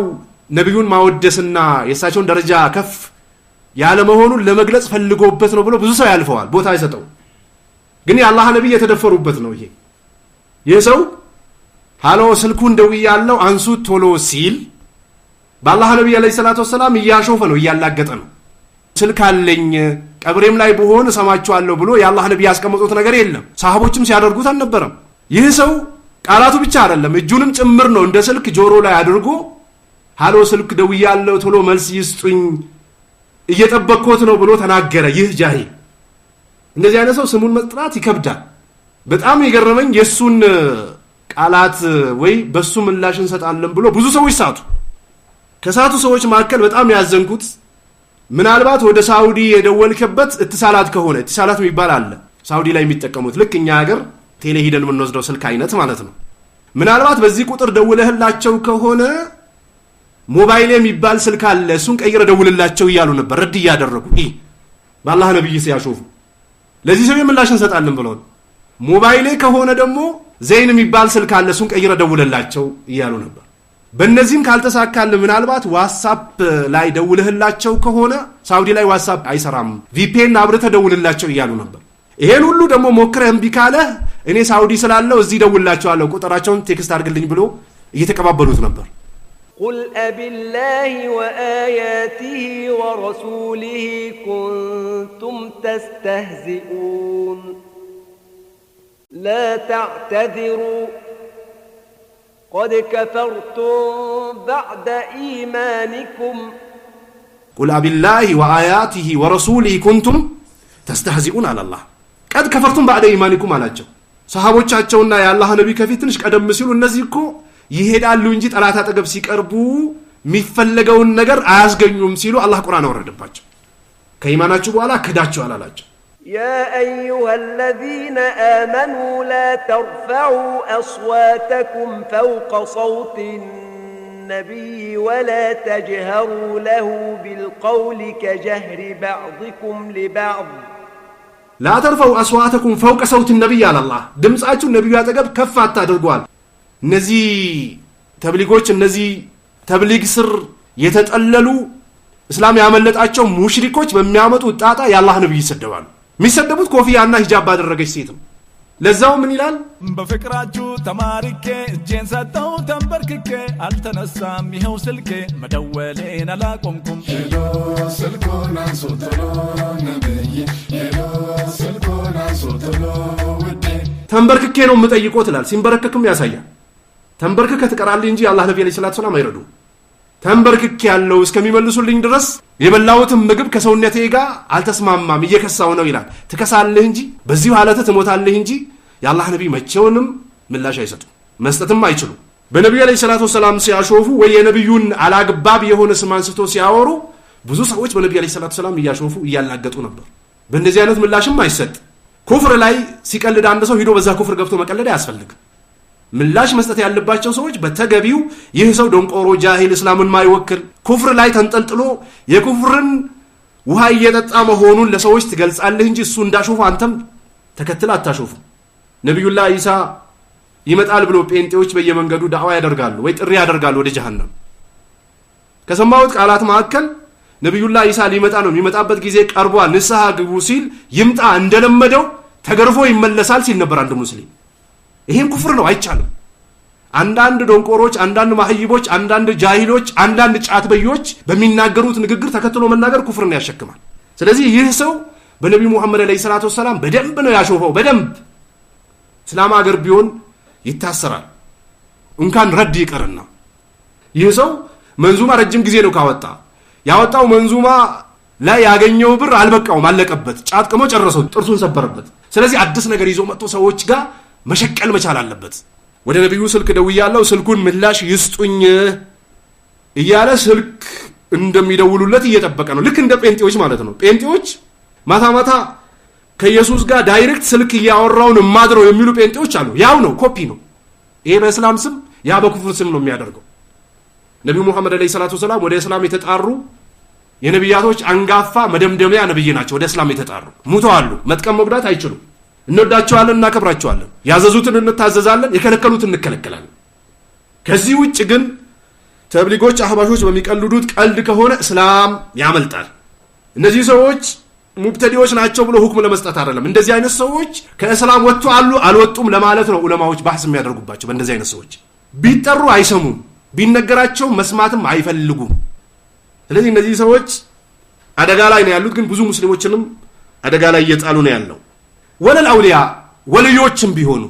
ነብዩን ማወደስና የሳቸውን ደረጃ ከፍ ያለ መሆኑን ለመግለጽ ፈልጎበት ነው ብሎ ብዙ ሰው ያልፈዋል ቦታ አይሰጠው ግን የአላህ ነብይ የተደፈሩበት ነው ይሄ ሰው ሃሎ ስልኩን ደውያለሁ አንሱት ቶሎ ሲል በአላህ ነብይ አለይሂ ሰላቱ ወሰለም ያሾፈ ነው ያላገጠ ነው ስልክ አለኝ ቀብሬም ላይ በሆነ ሰማቸዋለሁ ብሎ የአላህ ነብይ ያስቀመጡት ነገር የለም ሰሃቦችም ሲያደርጉት አልነበረም ይህ ሰው ቃላቱ ብቻ አይደለም እጁንም ጭምር ነው እንደ ስልክ ጆሮ ላይ አድርጎ ሃሎ ስልክ ደውያለሁ ቶሎ መልስ ይስጡኝ እየተበከኩት ነው ብሎ ተናገረ ይህ ጃሂል እንደዚህ አይነት ሰው ስሙን መጥራት ይከብዳል በጣም ይገርመኝ የሱን ቃላት ወይ በሱ ምላሽ እንሰጣለን ብሎ ብዙ ሰዎች ሳቱ ከሳቱ ሰዎች መካከል በጣም ያዘንኩት ምናልባት ወደ ሳውዲ የደወልከበት እትሳላት ከሆነ እትሳላት የሚባል አለ ሳውዲ ላይ የሚጠቀሙት ልክ እኛ ሀገር ቴሌ ሄደን የምንወስደው ስልክ አይነት ማለት ነው ምናልባት በዚህ ቁጥር ደውለህላቸው ከሆነ ሞባይል የሚባል ስልክ አለ እሱን ቀይረ ደውልላቸው ይያሉ ነበር ረድ ያደረጉ በአላህ ነብይ ሲያሾፉ ለዚህ ሰው ምላሽ እንሰጣለን ብለው ሞባይል ከሆነ ደግሞ ዘይን የሚባል ስልክ አለ እሱን ቀይረ ደውልላቸው ይያሉ ነበር በእነዚህም ካልተሳካል ምናልባት ዋትስአፕ ላይ ደውልህላቸው ከሆነ ሳውዲ ላይ ዋትስአፕ አይሰራም VPN አብረተ ደውልላቸው ይያሉ ነበር ይሄን ሁሉ ደግሞ ሞክረህ እምቢ ካለ እኔ ሳውዲ ስላለው እዚህ ደውልላቸዋለሁ ቁጥራቸውን ቴክስት አድርግልኝ ብሎ እየተቀባበሉት ነበር قل أبالله وآياته ورسوله كنتم تستهزئون لا تعتذروا قد كفرتم بعد إيمانكم قل أبالله وآياته ورسوله كنتم تستهزئون على الله قد كفرتم بعد إيمانكم على الجو صحابوቻቸውና የአላህ ነብይ ከፊትንሽ ቀደም ሲሉ እነዚህ እኮ ይሄዳሉ እንጂ ጠላት አጠገብ ሲቀርቡ የሚፈለገውን ነገር አያስገኙም ሲሉ አላህ ቁርአን አወረደባቸው ከኢማናችሁ በኋላ ከዳችሁ አላላቸው يا أيها الذين آمنوا لا ترفعوا أصواتكم فوق صوت النبي ولا تجهروا له بالقول كجهر بعضكم لبعض لا ترفعوا أصواتكم فوق صوت النبي على الله دمصاችሁ ነብዩ አጠገብ ከፍ አታድርጓል እነዚህ ተብሊጎች እነዚህ ተብሊግ ስር የተጠለሉ እስላም ያመለጣቸው ሙሽሪኮች በሚያመጡት ጣጣ የአላህ ነብይ ይሰደባሉ የሚሰደቡት ኮፊያና ሂጃብ ባደረገች ሴት ነው ለዛው ምን ይላል በፍቅራችሁ ተማርኬ እጄን ሰጠው ተንበርክኬ አልተነሳም ይሄው ስልኬ መደወሌን አላቆምኩም ሄሎ ስልኩን አንሱትሎ ነብይ ሄሎ ስልኩን አንሱትሎ ወዴ ተንበርክኬ ነው የምጠይቀው ትላል ሲንበረከክም ያሳያል ተንበርክከ ትቀራለህ እንጂ አላህ ነብይ ሰለላሁ ዐለይሂ ወሰለም አይረዱ ተንበርክክ ያለው እስከሚመልሱልኝ ድረስ የበላውትም ምግብ ከሰውነቴ ጋር አልተስማማም እየከሳው ነው ይላል ትከሳለህ እንጂ በዚህ ሐለተ ትሞታለህ እንጂ የአላህ ነብይ መቼውንም ምላሽ አይሰጡም መስጠትም አይችሉም በነብዩ ሰለላሁ ዐለይሂ ወሰለም ሲያሾፉ ወይ የነብዩን አላግባብ የሆነ ስም አንስቶ ሲያወሩ ብዙ ሰዎች በነብዩ ሰለላሁ ዐለይሂ ወሰለም እያሾፉ እያላገጡ ነበር በእንደዚህ አይነት ምላሽም አይሰጥ ኩፍር ላይ ሲቀልድ አንድ ሰው ሄዶ በዛ ኩፍር ገብቶ መቀለድ አያስፈልግም ምላሽ መስጠት ያለባቸው ሰዎች በተገቢው ይህ ሰው ደንቆሮ ጃሂል እስላምን ማይወክል ኩፍር ላይ ተንጠልጥሎ የኩፍርን ውሃ እየጠጣ መሆኑን ለሰዎች ትገልጻለህ እንጂ እሱ እንዳሾፉ አንተም ተከትለ አታሾፉ ነብዩላህ ኢሳ ይመጣል ብሎ ጴንጤዎች በየመንገዱ ዳዕዋ ያደርጋሉ ወይ ጥሪ ያደርጋሉ ወደ ጀሃነም ከሰማውት ቃላት መካከል ነብዩላህ ኢሳ ሊመጣ ነው የሚመጣበት ጊዜ ቀርቧል ንስሐ ግቡ ሲል ይምጣ እንደለመደው ተገርፎ ይመለሳል ሲል ነበር አንድ ሙስሊም ይሄም ኩፍር ነው አይቻልም አንዳንድ ዶንቆሮች አንዳንድ ማህይቦች አንዳንድ ጃሂሎች አንዳንድ ጫትበዮች በሚናገሩት ንግግር ተከትሎ መናገር ኩፍርን ያሸክማል ስለዚህ ይህ ሰው በነብዩ መሐመድ አለይሂ ሰላቱ ወሰለም በደንብ ነው ያሾፈው በደንብ እስላም ሀገር ቢሆን ይታሰራል እንኳን ረድ ይቀርና ይህ ሰው መንዙማ ረጅም ጊዜ ነው ካወጣ ያወጣው መንዙማ ላይ ያገኘው ብር አልበቃውም አለቀበት ጫት ቅሞ ጨረሰው ጥርሱን ሰበረበት ስለዚህ አዲስ ነገር ይዞ መጥቶ ሰዎች ጋር መሸቀል መቻል አለበት ወደ ነብዩ ስልክ ደውያለሁ ስልኩን ምላሽ ይስጡኝ እያለ ስልክ እንደሚደውሉለት እየተጠበቀ ነው ልክ እንደ ጴንጤዎች ማለት ነው ጴንጤዎች ማታ ማታ ከኢየሱስ ጋር ዳይሬክት ስልክ ያወራውን ማድረው የሚሉ ጴንጤዎች አሉ ያው ነው ኮፒ ነው ይሄ በእስላም ስም ያ በኩፍር ስም ነው የሚያደርገው ነብዩ መሐመድ አለይሂ ሰላቱ ወሰለም ወደ እስላም የተጣሩ የነብያቶች አንጋፋ መደምደሚያ ነብይ ናቸው ወደ እስላም የተጣሩ ሙተዋል መጥቀም መጉዳት አይችሉም እንወዳቸዋለን እናከብራቸዋለን ያዘዙትን እንታዘዛለን የከለከሉትን እንከለከላለን ከዚህ ውጭ ግን ተብሊጎች አህባሾች በሚቀልዱት ቀልድ ከሆነ እስላም ያመልጣል እነዚህ ሰዎች ሙብተዲዎች ናቸው ብሎ ሁክም ለመስጠት አይደለም እንደዚህ አይነት ሰዎች ከእስላም ወጥተው አልወጡም ለማለት ነው ዑለማዎች ባህስ የሚያደርጉባቸው በእንደዚህ አይነት ሰዎች ቢጠሩ አይሰሙም ቢነገራቸው መስማትም አይፈልጉም ስለዚህ እነዚህ ሰዎች አደጋ ላይ ነው ያሉት ግን ብዙ ሙስሊሞችንም አደጋ ላይ እየጣሉ ነው ያለው ወለል አውሊያ ወልዮችም ቢሆኑ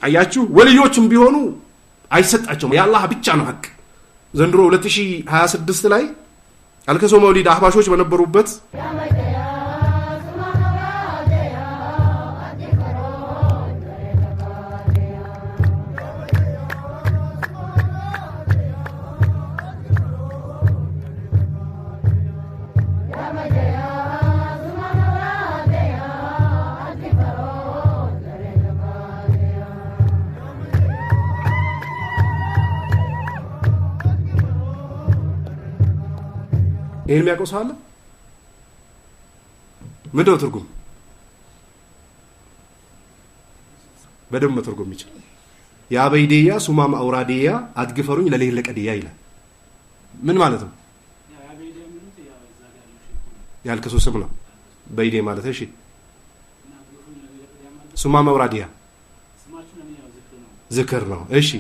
አያችሁ ወልዮችም ቢሆኑ አይሰጣቸውም የአላህ ብቻ ነው ሐቅ ዘንድሮ 2026 ላይ አልከሶ መውሊድ አህባሾች በነበሩበት ይሄን የሚያቆሳለ ምንድነው ትርጉም በደም መተርጎም ይችላል ያ በይዲያ ሱማማ አውራዲያ አትግፈሩኝ ለሌለ ቀዲያ ይላል ምን ማለት ነው ያ በይዲያ ምንት ያ ያልከሱ ስም ነው በይዲያ ማለት እሺ ሱማማ አውራዲያ ስማቹ ነው ያው ዝክር ነው እሺ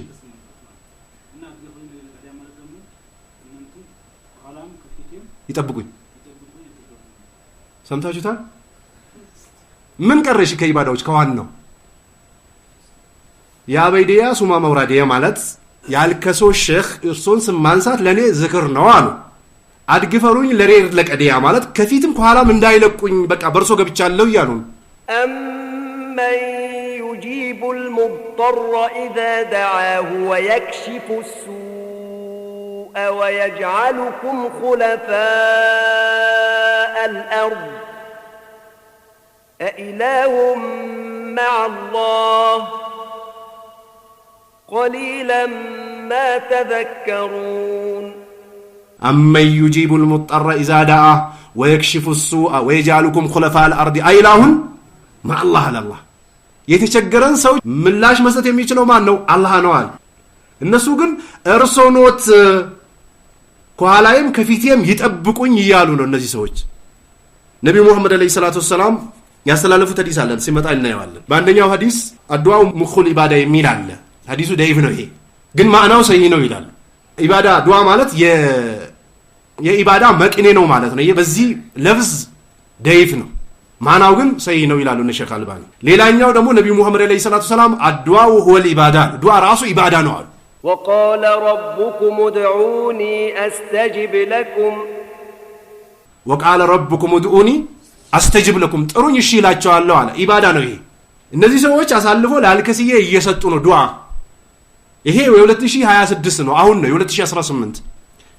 ይጠብቁኝ ሰምታችሁታል ምን ቀረሽ ከኢባዳዎች ከዋናው ያ በይዲያ ሱማ መውራዲያ ማለት ያልከሶ ሼክ እርሶን ስም ማንሳት ለኔ ዝክር ነው አሉ አድግፈሩኝ ለሬር ለቀዲያ ማለት ከፊትም ከኋላም እንዳይለቁኝ በቃ በርሶ ገብቻለሁ ይያሉ أمن يجيب المضطر إذا دعاه ويكشف السوء ويجعلكم خلفاء الأرض أإله مع الله قليلا ما تذكرون أمن يجيب المضطر إذا دعاه ويكشف السوء ويجعلكم خلفاء الأرض أإله مع الله الله የተቸገረን ሰው ምላሽ መስጠት የሚችለው ማን ነው አላህ ነው አለ እነሱ ግን እርሶኖት ከኋላይም ከፊቴም ይጠብቁኝ ይያሉ ነው እነዚህ ሰዎች ነብዩ መሐመድ አለይሂ ሰላቱ ወሰለም ያስተላለፉት ሐዲስ አለ ሲመጣ እናየዋለን በአንደኛው ሐዲስ አድዋው ሙኹል ኢባዳ የሚል አለ ሐዲሱ ዳይፍ ነው ይሄ ግን ማዕናው ሰሂህ ነው ይላል ኢባዳ ዱዓ ማለት የኢባዳ መቅኔ ነው ማለት ነው ይሄ በዚህ ለፍዝ ዳይፍ ነው ማናው ግን ሰሂህ ነው ይላሉ ሸይኽ አልባኒ ሌላኛው ደግሞ ነብዩ መሐመድ አለይሂ ሰላቱ ሰላም አድዋው ሁወል ኢባዳ ዱዓ ራሱ ኢባዳ ነው አሉ وقال ربكم ادعوني استجب لكم وقال ربكم ادعوني استجب لكم ጥሩኝ እሺ ይላቸዋለሁ አለ ኢባዳ ነው ይሄ እነዚህ ሰዎች አሳልፎ ላልከስዬ እየሰጡ ነው ዱዓ ይሄ የ2026 ነው አሁን ነው የ2018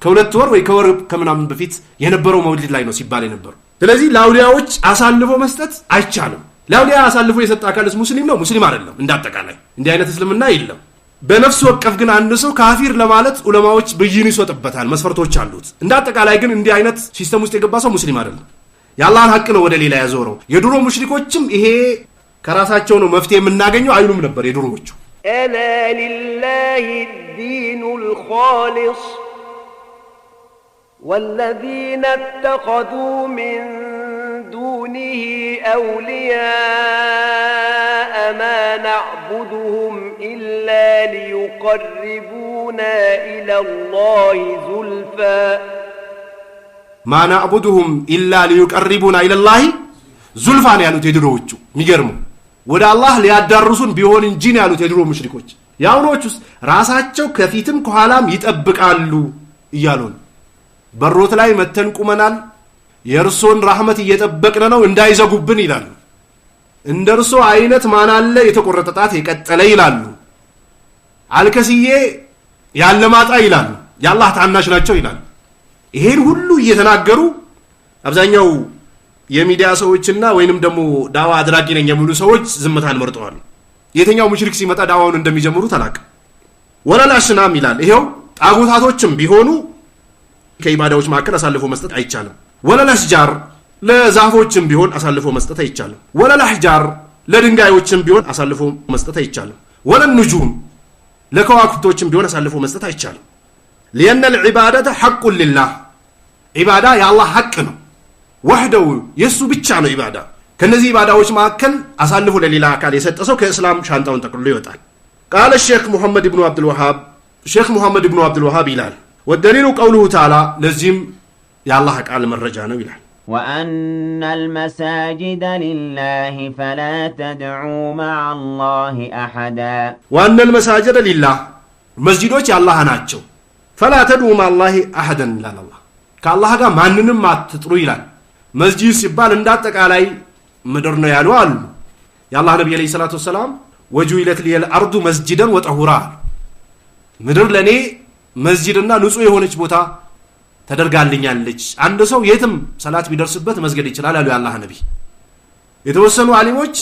ከሁለት ወር ወይ ከወር ከምናምን በፊት የነበረው መውሊድ ላይ ነው ሲባል የነበረው ስለዚህ ላውሊያዎች አሳልፎ መስጠት አይቻልም ላውሊያ አሳልፎ የሰጠ አካልስ ሙስሊም ነው ሙስሊም አይደለም እንዳጠቃላይ እንዲህ አይነት እስልምና የለም በነፍስ ወቀፍ ግን አንድ ሰው ካፊር ለማለት ዑለማዎች ብይን ይሰጡበታል መስፈርቶች አሉት እንዳጠቃላይ ግን እንዲህ አይነት ሲስተም ውስጥ የገባ ሰው ሙስሊም አይደለም ያላህን ሐቅ ነው ወደ ሌላ ያዞረው የድሮ ሙሽሪኮችም ይሄ ከራሳቸው ነው መፍትሄ የምናገኘው አይሉም ነበር የድሮዎቹ ألا لله الدين الخالص والذين اتخذوا من دونه أولياء ما نعبدهم إلا ليقربونا إلى الله زلفى ما نعبدهم إلا ليقربونا إلى الله زلفى ያሉት የድሮዎቹ የሚገርመው ወደ አላህ ሊያዳርሱን ቢሆን እንጂ ያሉት የድሮ ሙሽሪኮች ያውኖቹስ ራሳቸው ከፊትም ከኋላም ይጠብቃሉ ይያሉን በሮት ላይ መተን ቁመናል የርሶን ረህመት እየጠበቅነ ነው እንዳይዘጉብን ይላሉ እንደርሶ አይነት ማን አለ የተቆረጠጣት የቀጠለ ይላሉ አልከስዬ ያለማጣ ይላሉ ያላህ ታናሽ ናቸው ይላሉ ይሄን ሁሉ እየተናገሩ አብዛኛው የሚዲያ ሰዎችና ወይንም ደግሞ ዳዋ አድራጊ ነኝ የሚሉ ሰዎች ዝምታን መርጠዋል የትኛው ሙሽሪክ ሲመጣ ዳዋውን እንደሚጀምሩ ተላቀ ወላላሽናም ይላል ይሄው ጣጉታቶችም ቢሆኑ ከኢባዳዎች ማከል አሳልፎ መስጠት አይቻልም ወላላሽጃር ለዛፎችም ቢሆን አሳልፎ መስጠት አይቻልም ወላላህጃር ለድንጋዮችም ቢሆን አሳልፎ መስጠት አይቻልም ወለንጁም ለከዋክብቶችም ቢሆን አሳልፎ መስጠት አይቻልም لأن العبادة حق لله عبادة يا الله حق ነው وحده የሱ ብቻ ነው ኢባዳ ከነዚህ ኢባዳዎች ማከል አሳልፎ ለሌላ አካል የሰጠ ሰው ከእስላም ሻንጣውን ተቀልሎ ይወጣል قال الشيخ محمد بن عبد الوهاب ሼክ ሙሐመድ ኢብኑ አብዱል ወሃብ ይላል والدليل قوله تعالى لزم يا الله قال مرجع ነው ይላል وأن المساجد لله فلا تدعوا مع الله أحدا وأن المساجد لله مسجدوች ያላህ ናቸው فلا تدعوا مع الله أحدا ይላል አላህ ከአላህ ጋር ማንንም አትጥሩ ይላል መስጂድ ሲባል እንዳጠቃላይ ምድር ነው ያሉ አሉ የአላህ ነብይ አለይሂ ሰላቱ ወሰለም ወጁኢለት ሊል አርዱ መስጂደን ወጠሁራ ምድር ለኔ መስጂድና ንጹህ የሆነች ቦታ ተደርጋልኛለች አንድ ሰው የትም ሰላት ቢደርስበት መስገድ ይችላል አሉ የአላህ ነብይ የተወሰኑ ዓሊሞች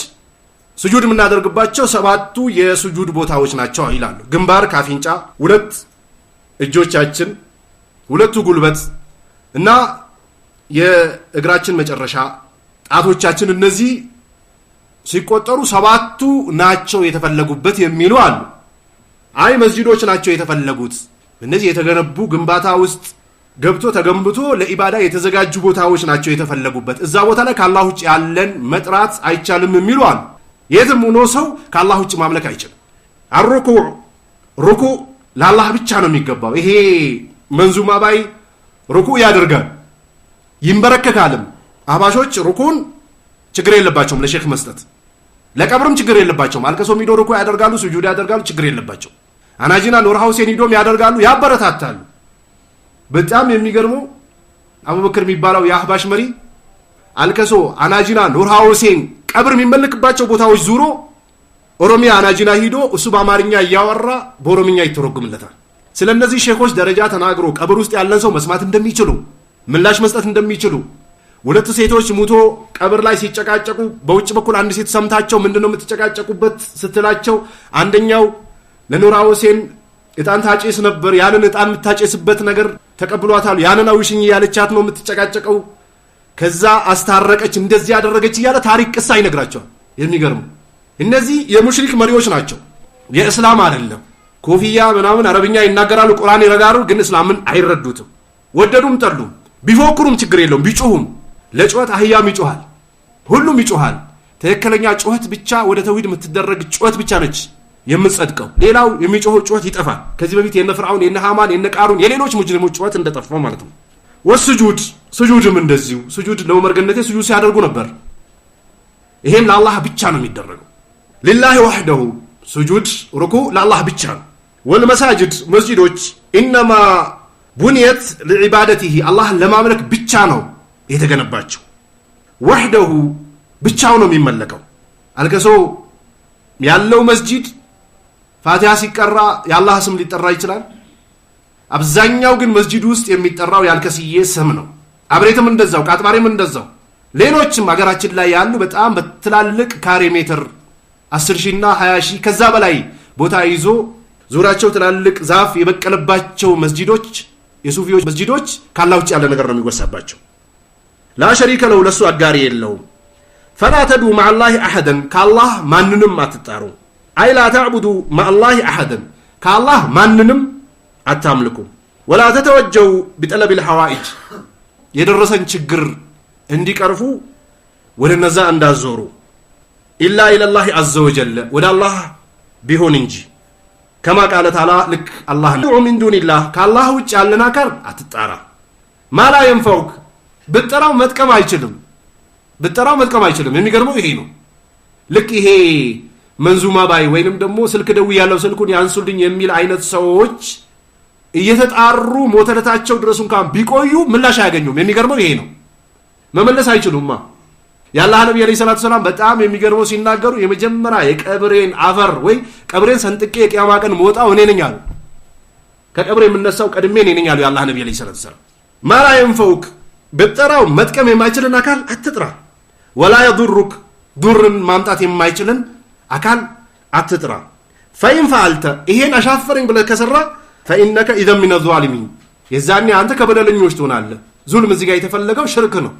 ስጁድ የምናደርግባቸው ሰባቱ የስጁድ ቦታዎች ናቸው ይላሉ ግንባር ካፊንጫ ሁለት እጆቻችን ሁለቱ ጉልበት እና የእግራችን መጨረሻ ጣቶቻችን እነዚህ ሲቆጠሩ ሰባቱ ናቸው የተፈለጉበት የሚሉ አሉ አይ መስጂዶች ናቸው የተፈለጉት እነዚህ የተገነቡ ግንባታ ውስጥ ገብቶ ተገንብቶ ለኢባዳ የተዘጋጁ ቦታዎች ናቸው የተፈለጉበት እዛ ቦታ ላይ ከአላህ ውጭ ያለን መጥራት አይቻልም የሚሉ አሉ የትም ሆኖ ሰው ከአላህ ውጭ ማምለክ አይችልም ሩኩዕ ለአላህ ብቻ ነው የሚገባው ይሄ መንዙማ ባይ ሩኩዕ ያደርጋል ይንበረከካልም አባሾች ሩኩን ችግር የለባቸውም ለሼክ መስጠት ለቀብርም ችግር የለባቸውም አልከሶ ሚዶ ሩኩዕ ያደርጋሉ ስጁድ ያደርጋሉ ችግር የለባቸው አናጂና ኑር ሁሴን ሂዶም ያደርጋሉ ያበረታታሉ በጣም የሚገርሙ አቡበክር የሚባለው የአህባሽ መሪ አልከሶ አናጂና ኑር ሁሴን ቀብር የሚመለክባቸው ቦታዎች ዙሮ ኦሮሚያ አናጂና ሂዶ እሱ በአማርኛ ያወራ በኦሮሚኛ ይተረጉምለታል ስለነዚህ ሼኾች ደረጃ ተናግሮ ቀብር ውስጥ ያለን ሰው መስማት እንደሚችሉ ምላሽ መስጠት እንደሚችሉ ሁለት ሴቶች ሙቶ ቀብር ላይ ሲጨቃጨቁ በውጭ በኩል አንድ ሴት ሰምታቸው ምንድነው የምትጨቃጨቁበት ስትላቸው አንደኛው ለኑር ሁሴን እጣን ታጨስ ነበር ያንን እጣን የምታጨስበት ነገር ተቀብሏታል ያንን አውሽኝ ያለቻት ነው የምትጨቃጨቀው ከዛ አስታረቀች እንደዚህ ያደረገች ይያለ ታሪክ ቅሳ ይነግራቸዋል የሚገርም እነዚህ የሙሽሪክ መሪዎች ናቸው የእስላም አይደለም ኮፊያ ምናምን አረብኛ ይናገራሉ ቁርአን ይረጋሩ ግን እስላምን አይረዱትም ወደዱም ጠሉም ቢፎክሩም ችግር የለውም ቢጮሁም ለጩኸት አህያም ይጮሃል ሁሉም ይጮሃል ተከለኛ ጩኸት ብቻ ወደ ተውሂድ የምትደረግ ጩኸት ብቻ ነች የምትጸድቀው ሌላው የሚጮህ ጩኸት ይጠፋል ከዚህ በፊት የነ ፍርዓውን የነ ሃማን የነ ቃሩን የሌሎች ሙጅሪሞች ጩኸት እንደጠፋው ማለት ነው ወስጁድ ስጁድም እንደዚሁ ስጁድ ለመርገነቴ ስጁድ ሲያደርጉ ነበር ይሄም ለአላህ ብቻ ነው የሚደረገው لله وحده سجود ركوع لله ብቻ ነው والمساجد مسجدوች انما بنيت لعبادته الله ለማምለክ ብቻ ነው የተገነባቸው وحده ብቻው ነው የሚመለከው አልከሶ ያለው መስጂድ ፋቲሃ ሲቀራ የአላህ ስም ሊጠራ ይችላል አብዛኛው ግን መስጂድ ውስጥ የሚጠራው ያልከስዬ ስም ነው አብሬትም እንደዛው ቃጥባሬም እንደዛው ሌሎችም ሀገራችን ላይ ያሉ በጣም በትላልቅ ካሬ ሜትር 10,000 እና 20,000 ከዛ በላይ ቦታ ይዞ ዙሪያቸው ትላልቅ ዛፍ የበቀለባቸው መስጂዶች የሱፊዎች መስጂዶች ካላህ ውጭ ያለ ነገር ነው የሚወሳባቸው لا شريك له ለሱ አጋሪ የለውም فلا تدعوا مع الله احدا كالله ማንንም አትጣሩ اي لا تعبدوا مع الله احدا كالله ማንንም አታምልኩ ولا تتوجهوا بطلب الحوائج የደረሰን ችግር እንዲቀርፉ ወደ ነዛ እንዳዞሩ إلا إلى الله عز وجل ولا الله ቢሆን እንጂ كما قال تعالى لك الله من دون الله كالله ውጭ ያለና ካር አትጣራ ما لا ينفعك ብትጠራው መጥቀም አይችልም የሚገርመው ይሄ ነው ልክ ይሄ መንዙማ ባይ ወይንም ደግሞ ስልክ ደው ያለው ስልኩን ያንሱልኝ የሚል አይነት ሰዎች እየተጣሩ ሞተለታቸው ድረሱን ካም ቢቆዩ ምላሽ አያገኙም የሚገርመው ይሄ ነው መመለስ አይችሉምማ ያላህ ነብይ አለይሂ ሰላቱ ሰላም በጣም የሚገርመው ሲናገሩ የመጀመሪያ የቀብሬን አፈር ወይ ቀብሬን ሰንጥቄ የቂያማ ቀን ሞጣው እኔ ነኝ አሉ ከቀብሬ የምነሳው ቀድሜ እኔ ነኝ አሉ ያላህ ነብይ አለይሂ ሰላቱ ሰላም ማላ ينفوك በጥራው መጥቀም የማይችልን አካል አትጥራ ولا يضرك ضرن ማምጣት የማይችልን አካል አትጥራ فإن فعلت ይሄን አሻፈረኝ ብለህ ከሰራ فإنك إذا من الظالمين የዛኔ አንተ ከበደለኞች ትሆናለህ ዙልም እዚህ ጋር የተፈለገው ሽርክ ነው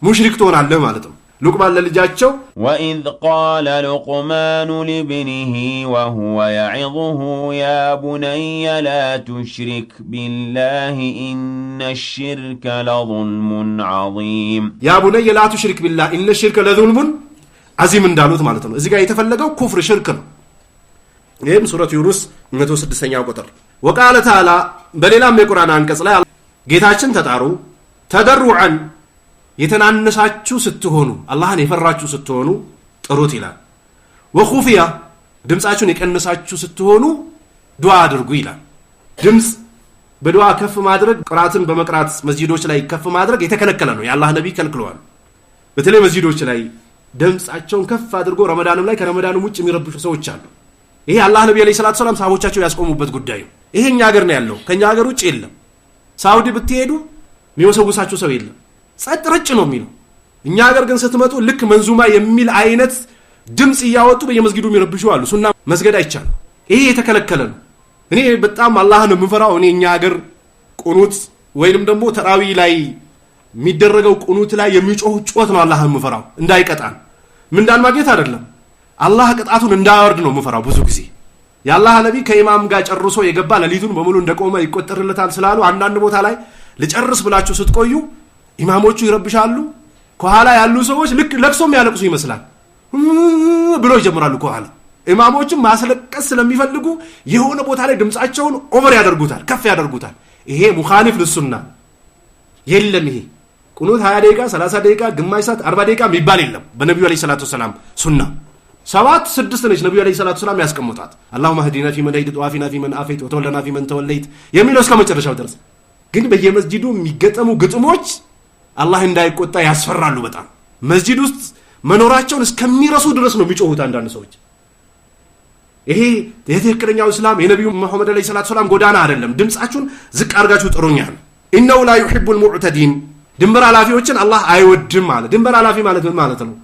ሙሽሪክ ትሆናለህ ማለት ነው لقمان للجاچو وإذ قال لقمان لابنه وهو يعظه يا بني لا تشرك بالله إن الشرك لظلم عظيم يا بني لا تشرك بالله إن الشرك لظلم عظيم እንዳሉት ማለት ነው እዚህ ጋር የተፈለገው ኩፍር ሽርክ ነው ይህም ሱረቱ ዩኑስ 106ኛው ቁጥር ወቃለ ተዓላ በሌላም የቁርአን አንቀጽ ላይ ጌታችን ተጣሩ ተደሩዐን የተናነሳችሁ ስትሆኑ አላህን የፈራችሁ ስትሆኑ ጥሩት ይላል ወኹፊያ ድምጻችሁን የቀነሳችሁ ስትሆኑ ዱዓ አድርጉ ይላል ድምጽ በዱዓ ከፍ ማድረግ ቅራአትን በመቅራት መስጂዶች ላይ ከፍ ማድረግ የተከለከለ ነው የአላህ ነብይ ከልክለዋል በተለይ መስጂዶች ላይ ድምጻቸውን ከፍ አድርጎ ረመዳንም ላይ ከረመዳንም ውጭ የሚረብሹ ሰዎች አሉ ይሄ አላህ ነብይ አለይሂ ሰላቱ ሰላም ሰሃቦቻቸው ያስቆሙበት ጉዳይ ነው ይሄኛ ሀገር ነው ያለው ከኛ ሀገር ውጭ የለም ሳውዲ ብትሄዱ የሚወሰውሳችሁ ሰው የለም ጸጥ ረጭ ነው የሚለው እኛ ሀገር ግን ስትመጡ ልክ መንዙማ የሚል አይነት ድምጽ ያወጡ በየመስጊዱ የሚረብሹ አሉ ሱና መስገድ አይቻልም ይሄ የተከለከለ ነው እኔ በጣም አላህን የምፈራው እኔ እኛ ሀገር ቁኑት ወይንም ደግሞ ተራዊ ላይ የሚደረገው ቁኑት ላይ የሚጮህ ጩኸት ነው አላህን የምፈራው እንዳይቀጣን ምን እንዳልማግኘት አይደለም አላህ ቅጣቱን እንዳያወርድ ነው የምፈራው ብዙ ጊዜ የአላህ ነብይ ከኢማም ጋር ጨርሶ የገባ ለሊቱን በሙሉ እንደቆመ ይቆጠርለታል ስላሉ አንዳንድ ቦታ ላይ ልጨርስ ብላችሁ ስትቆዩ ኢማሞቹ ይረብሻሉ ከኋላ ያሉ ሰዎች ልክ ለቅሶም ያለቅሱ ይመስላል ብሎ ይጀምራሉ ከኋላ ኢማሞቹም ማስለቀስ ስለሚፈልጉ የሆነ ቦታ ላይ ድምጻቸውን ኦቨር ያደርጉታል ከፍ ያደርጉታል ይሄ ሙኻሊፍ ለሱና የለም ይሄ ቁኑት 20 ደቂቃ 30 ደቂቃ ግማሽ ሰዓት 40 ደቂቃ የሚባል የለም በነብዩ አለይሂ ሰላቱ ሰላም ሱና 7-6 ነች ነብዩ አለይሂ ሰላቱ ሰላም ያስቀምጣት اللهم اهدنا فيمن هديت وعافنا فيمن عافيت وتولنا فيمن توليت የሚለው እስከ መጨረሻው ድረስ ግን በየመስጂዱ የሚገጠሙ ግጥሞች አላህ እንዳይቆጣ ያስፈራሉ በጣም መስጂድ ውስጥ መኖራቸውን እስከሚረሱ ድረስ ነው የሚጮሁት አንዳንድ ሰዎች ይሄ የትክክለኛው እስላም የነብዩ መሐመድ አለይሂ ሰላቱ ሰላም ጎዳና አይደለም ድምጻችሁን ዝቅ አድርጋችሁ ጥሩኛል ኢነሁ ላ يحب المعتدين ድንበር አላፊዎችን አላህ አይወድም ማለት ድንበር አላፊ ማለት ምን ማለት ነው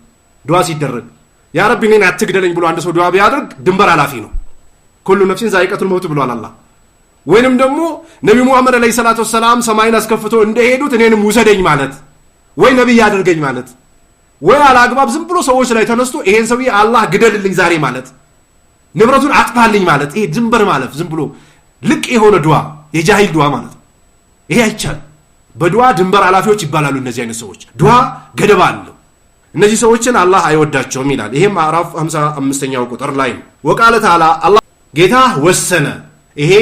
ዱዓ ሲደረግ ያ ረቢ እኔን አትግደለኝ ብሎ አንድ ሰው ዱዓ ቢያደርግ ድንበር አላፊ ነው ኩሉ ነፍሲን ዛኢቀቱል መውት ብሏል አላህ ወይንም ደግሞ ነብዩ መሐመድ አለይሂ ሰላቱ ሰላም ሰማይን አስከፍቶ እንደሄዱት እኔንም ውሰደኝ ማለት ወይ ነብይ ያደርገኝ ማለት ወይ አላግባብ ዝም ብሎ ሰዎች ላይ ተነስቶ ይሄን ሰውዬ አላህ ግደልልኝ ዛሬ ማለት ንብረቱን አጥፋልኝ ማለት ይሄ ድንበር ማለፍ ዝም ብሎ ልቅ የሆነ ዱዓ የጃሂል ዱዓ ማለት ይሄ አይቻል በዱዓ ድንበር አላፊዎች ይባላሉ እነዚህ አይነት ሰዎች ዱዓ ገደብ አለው እነዚህ ሰዎችን አላህ አይወዳቸውም ይላል ይሄም ማዕራፍ 55ኛው ቁጥር ላይ ወቃለ ተዓላ አላህ ጌታ ወሰነ ይሄ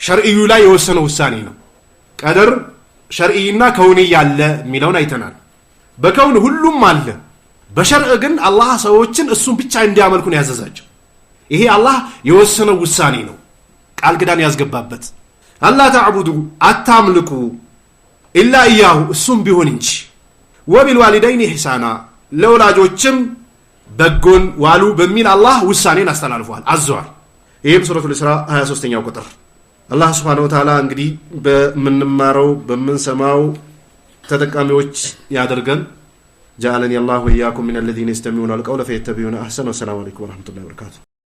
ሸርዒዩ ላይ የወሰነው ውሳኔ ነው ቀደር ሸርዒና ከውኒ ያለ የሚለውን አይተናል በከውን ሁሉም አለ በሸርዕ ግን አላህ ሰዎችን እሱን ብቻ እንዲያመልኩ ነው ያዘዛቸው ይሄ አላህ የወሰነው ውሳኔ ነው ቃል ግዳን ያስገባበት አላህ ተዕቡዱ አታምልኩ ኢላ ኢያሁ እሱም ቢሆን እንጂ ወቢልዋሊደይን ኢሕሳና ለወላጆችም በጎን ዋሉ በሚል አላህ ውሳኔን አስተላልፏል አዘዋል ይህም ሱረቱል ኢስራ 23ኛው ቁጥር አላህ Subhanahu Wa Ta'ala እንግዲህ በመንማረው በመንሰማው ተጠቃሚዎች ያደርገን جعلني الله وإياكم من الذين يستمعون القول فيتبعون أحسنه والسلام عليكم ورحمة الله وبركاته